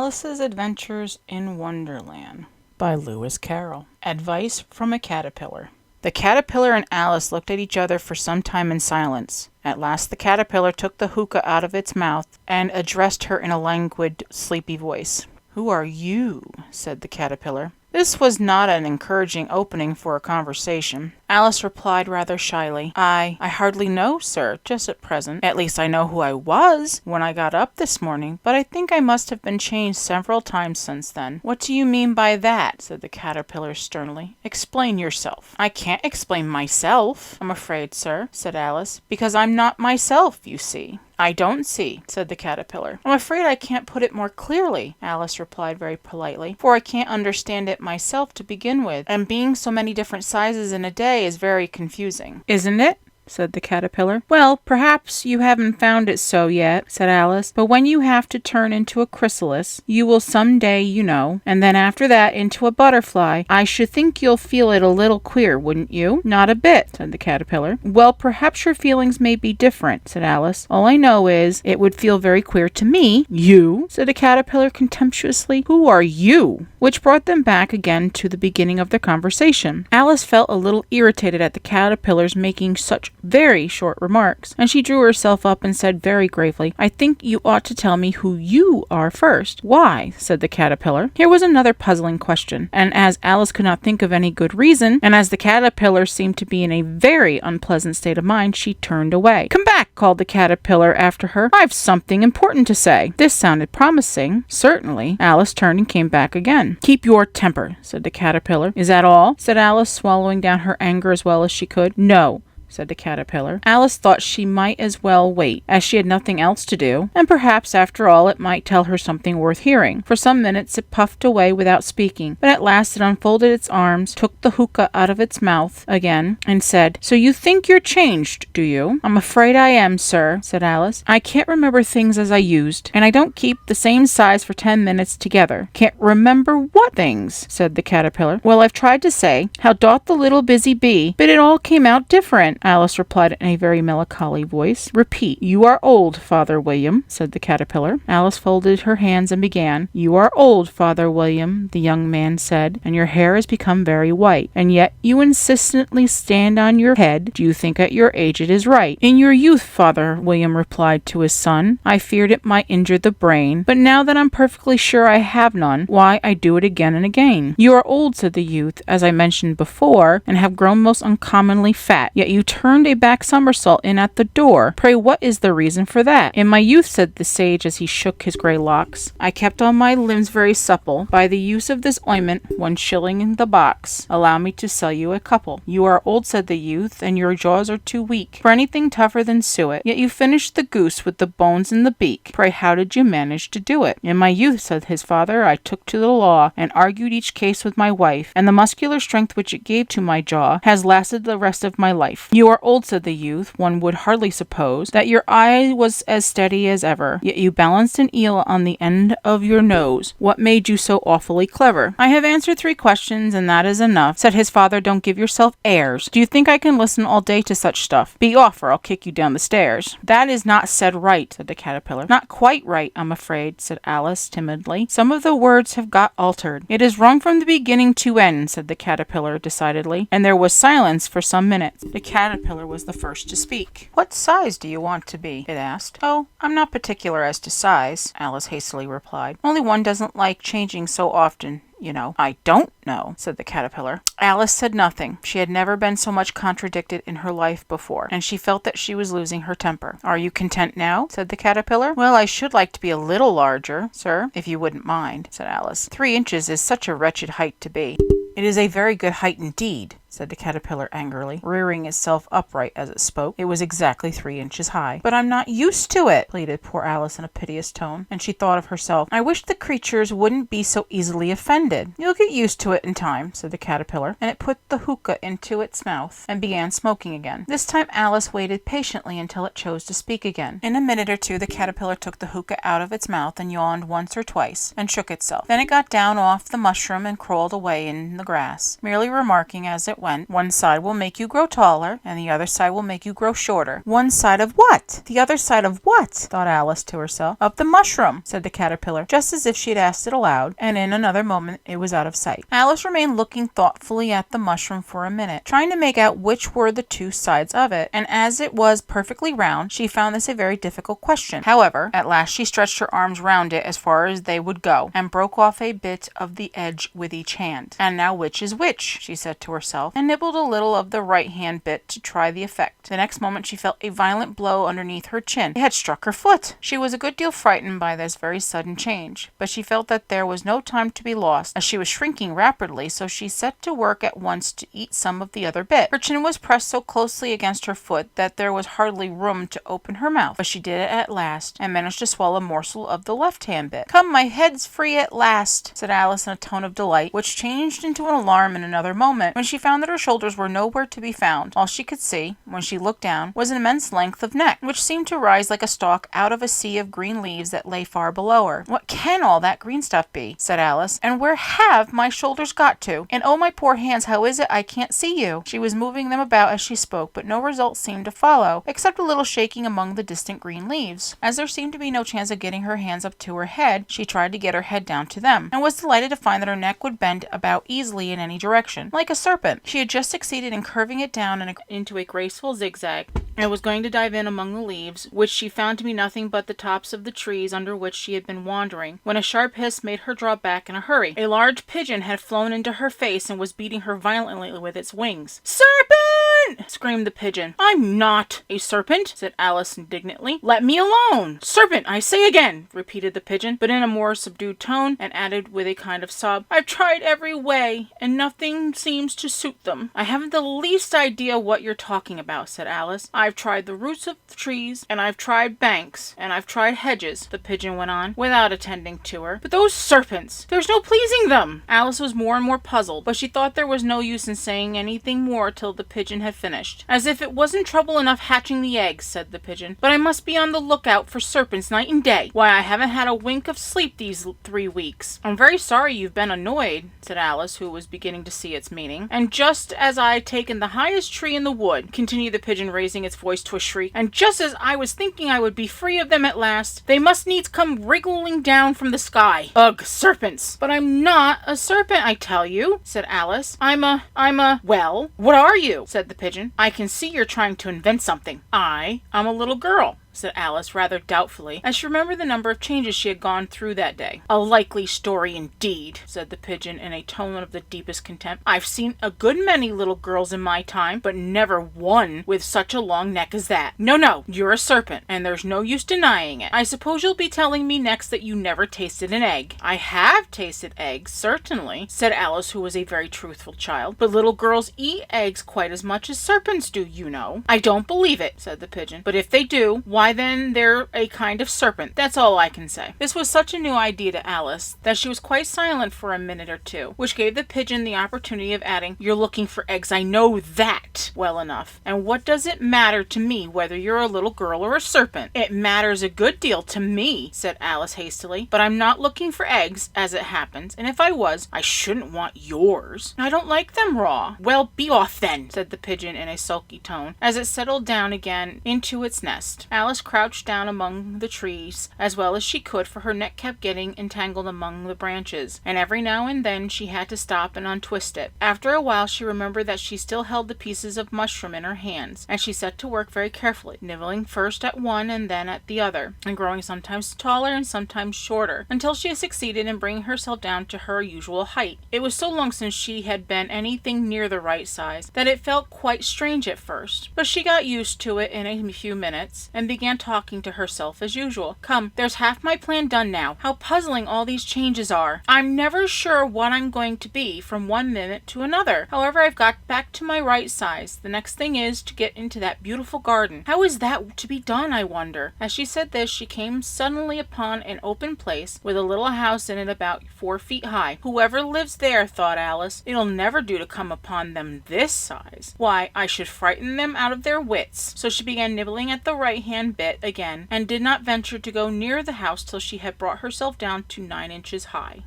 Alice's Adventures in Wonderland by Lewis Carroll. Advice from a Caterpillar. The caterpillar and Alice looked at each other for some time in silence. At last the caterpillar took the hookah out of its mouth and addressed her in a languid, sleepy voice. "Who are you?" said the caterpillar. This was not an encouraging opening for a conversation. Alice replied rather shyly, I hardly know, sir, just at present. At least I know who I was when I got up this morning, but I think I must have been changed several times since then." "What do you mean by that?" said the caterpillar sternly. "Explain yourself." "I can't explain myself, I'm afraid, sir," said Alice, "because I'm not myself, you see." "I don't see," said the caterpillar. "I'm afraid I can't put it more clearly," Alice replied very politely, "for I can't understand it myself to begin with, and being so many different sizes in a day is very confusing." "Isn't it?" said the caterpillar. "Well, perhaps you haven't found it so yet," said Alice, "but when you have to turn into a chrysalis, you will some day, you know, and then after that into a butterfly, I should think you'll feel it a little queer, wouldn't you?" "Not a bit," said the caterpillar. "Well, perhaps your feelings may be different," said Alice. "All I know is, it would feel very queer to me." "You?" said the caterpillar contemptuously. "Who are you?" Which brought them back again to the beginning of their conversation. Alice felt a little irritated at the caterpillar's making such very short remarks, and she drew herself up and said very gravely, "I think you ought to tell me who you are first." "Why?" said the caterpillar. Here was another puzzling question, and as Alice could not think of any good reason, and as the caterpillar seemed to be in a very unpleasant state of mind, she turned away. "Come back," called the caterpillar after her. "I've something important to say." This sounded promising. Certainly. Alice turned and came back again. "Keep your temper," said the caterpillar. "Is that all?" said Alice, swallowing down her anger as well as she could. "No," said the caterpillar. Alice thought she might as well wait, as she had nothing else to do, and perhaps after all it might tell her something worth hearing. For some minutes it puffed away without speaking, but at last it unfolded its arms, took the hookah out of its mouth again, and said, "So you think you're changed, do you?" "I'm afraid I am, sir," said Alice. "I can't remember things as I used, and I don't keep the same size for 10 minutes together." "Can't remember what things?" said the caterpillar. "Well, I've tried to say, how doth the little busy bee, but it all came out different," Alice replied in a very melancholy voice. "Repeat." "You are old, Father William," said the caterpillar. Alice folded her hands and began. "You are old, Father William," the young man said, "and your hair has become very white, and yet you insistently stand on your head. Do you think at your age it is right?" "In your youth," Father William replied to his son, "I feared it might injure the brain, but now that I'm perfectly sure I have none, why, I do it again and again." "You are old," said the youth, "as I mentioned before, and have grown most uncommonly fat, yet you turned a back somersault in at the door. Pray, what is the reason for that?" "In my youth," said the sage as he shook his grey locks, "I kept all my limbs very supple. By the use of this ointment, 1 shilling in the box. Allow me to sell you a couple." "You are old," said the youth, "and your jaws are too weak for anything tougher than suet. Yet you finished the goose with the bones in the beak. Pray, how did you manage to do it?" "In my youth," said his father, "I took to the law, and argued each case with my wife, and the muscular strength which it gave to my jaw has lasted the rest of my life." "You are old," said the youth. "One would hardly suppose that your eye was as steady as ever, yet you balanced an eel on the end of your nose. What made you so awfully clever?" "I have answered 3 questions, and that is enough," said his father. "Don't give yourself airs. Do you think I can listen all day to such stuff? Be off, or I'll kick you down the stairs." "That is not said right," said the caterpillar. "Not quite right, I'm afraid," said Alice timidly. "Some of the words have got altered." "It is wrong from the beginning to end," said the caterpillar decidedly, and there was silence for some minutes. The caterpillar was the first to speak. "What size do you want to be?" it asked. "Oh, I'm not particular as to size," Alice hastily replied. "Only one doesn't like changing so often, you know." "I don't know," said the caterpillar. Alice said nothing. She had never been so much contradicted in her life before, and she felt that she was losing her temper. "Are you content now?" said the caterpillar. "Well, I should like to be a little larger, sir, if you wouldn't mind," said Alice. 3 inches is such a wretched height to be." "It is a very good height indeed," said the caterpillar angrily, rearing itself upright as it spoke. It was exactly 3 inches high. "But I'm not used to it," pleaded poor Alice in a piteous tone, and she thought of herself, "I wish the creatures wouldn't be so easily offended." "You'll get used to it in time," said the caterpillar, and it put the hookah into its mouth and began smoking again. This time Alice waited patiently until it chose to speak again. In a minute or two the caterpillar took the hookah out of its mouth and yawned once or twice and shook itself. Then it got down off the mushroom and crawled away in the grass, merely remarking as it it went. One side will make you grow taller, and the other side will make you grow shorter. One side of what? The other side of what? Thought Alice to herself. Of the mushroom, said the caterpillar, just as if she had asked it aloud, and in another moment it was out of sight. Alice remained looking thoughtfully at the mushroom for a minute, trying to make out which were the two sides of it, and as it was perfectly round, she found this a very difficult question. However, at last she stretched her arms round it as far as they would go, and broke off a bit of the edge with each hand. And now which is which, she said to herself, and nibbled a little of the right hand bit to try the effect. The next moment she felt a violent blow underneath her chin. It had struck her foot. She was a good deal frightened by this very sudden change, but she felt that there was no time to be lost, as she was shrinking rapidly, so she set to work at once to eat some of the other bit. Her chin was pressed so closely against her foot that there was hardly room to open her mouth, but she did it at last, and managed to swallow a morsel of the left hand bit. "Come, my head's free at last," said Alice in a tone of delight, which changed into an alarm in another moment, when she found that her shoulders were nowhere to be found. All she could see, when she looked down, was an immense length of neck, which seemed to rise like a stalk out of a sea of green leaves that lay far below her. "What can all that green stuff be?" said Alice, "and where have my shoulders got to? And oh, my poor hands, how is it I can't see you?" She was moving them about as she spoke, but no result seemed to follow, except a little shaking among the distant green leaves. As there seemed to be no chance of getting her hands up to her head, she tried to get her head down to them, and was delighted to find that her neck would bend about easily in any direction, like a serpent. She had just succeeded in curving it down into a graceful zigzag, and was going to dive in among the leaves, which she found to be nothing but the tops of the trees under which she had been wandering, when a sharp hiss made her draw back in a hurry. A large pigeon had flown into her face and was beating her violently with its wings. "Serpent!" screamed the pigeon. "I'm not a serpent," said Alice indignantly. "Let me alone!" "Serpent, I say again," repeated the pigeon, but in a more subdued tone, and added with a kind of sob, "I've tried every way, and nothing seems to suit them." "I haven't the least idea what you're talking about," said Alice. "I've tried the roots of trees, and I've tried banks, and I've tried hedges," the pigeon went on, without attending to her. "But those serpents, there's no pleasing them." Alice was more and more puzzled, but she thought there was no use in saying anything more till the pigeon had finished. "As if it wasn't trouble enough hatching the eggs," said the pigeon, "but I must be on the lookout for serpents night and day. Why, I haven't had a wink of sleep these 3 weeks." "I'm very sorry you've been annoyed," said Alice, who was beginning to see its meaning. "And just as I'd taken the highest tree in the wood," continued the pigeon, raising its voice to a shriek, "and just as I was thinking I would be free of them at last, they must needs come wriggling down from the sky. Ugh, serpents! But I'm not a serpent, I tell you," said Alice. I'm a, "Well, what are you?" said the pigeon. "I can see you're trying to invent something." "I'm a little girl," said Alice rather doubtfully, as she remembered the number of changes she had gone through that day. "A likely story indeed," said the pigeon in a tone of the deepest contempt. "I've seen a good many little girls in my time, but never one with such a long neck as that. No, you're a serpent, and there's no use denying it. I suppose you'll be telling me next that you never tasted an egg." "I have tasted eggs, certainly," said Alice, who was a very truthful child, "but little girls eat eggs quite as much as serpents do, you know." "I don't believe it," said the pigeon, "but if they do, why then they're a kind of serpent. That's all I can say." This was such a new idea to Alice that she was quite silent for a minute or two, which gave the pigeon the opportunity of adding, "You're looking for eggs, I know that well enough. And what does it matter to me whether you're a little girl or a serpent?" "It matters a good deal to me," said Alice hastily, "but I'm not looking for eggs, as it happens, and if I was, I shouldn't want yours. I don't like them raw." "Well, be off then," said the pigeon in a sulky tone, as it settled down again into its nest. Alice crouched down among the trees as well as she could, for her neck kept getting entangled among the branches, and every now and then she had to stop and untwist it. After a while she remembered that she still held the pieces of mushroom in her hands, and she set to work very carefully, nibbling first at one and then at the other, and growing sometimes taller and sometimes shorter, until she had succeeded in bringing herself down to her usual height. It was so long since she had been anything near the right size that it felt quite strange at first, but she got used to it in a few minutes, and began talking to herself as usual. "Come, there's half my plan done now. How puzzling all these changes are. I'm never sure what I'm going to be from one minute to another. However, I've got back to my right size. The next thing is to get into that beautiful garden. How is that to be done, I wonder?" As she said this, she came suddenly upon an open place with a little house in it about 4 feet high. "Whoever lives there," thought Alice, "it'll never do to come upon them this size. Why, I should frighten them out of their wits." So she began nibbling at the right-hand bit again, and did not venture to go near the house till she had brought herself down to 9 inches high.